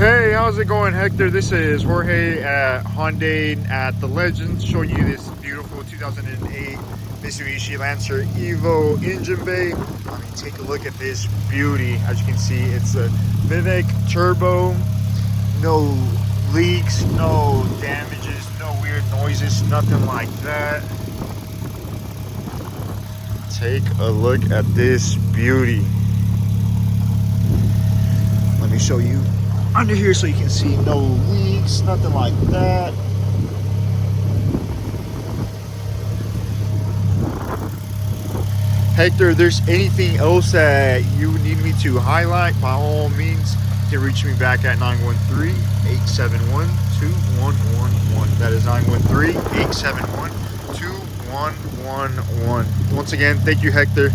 Hey, how's it going, Hector? This is Jorge at Hyundai at the Legends, showing you this beautiful 2008 Mitsubishi Lancer EVO engine bay. I mean, take a look at this beauty. As you can see, it's a Vivek turbo, no leaks, no damages, no weird noises, nothing like that. Take a look at this beauty. Let me show you under here so you can see no leaks, nothing like that. Hector, if there's anything else that you need me to highlight, by all means, you can reach me back at 913-871-2111. That is 913-871-2111. Once again, thank you, Hector.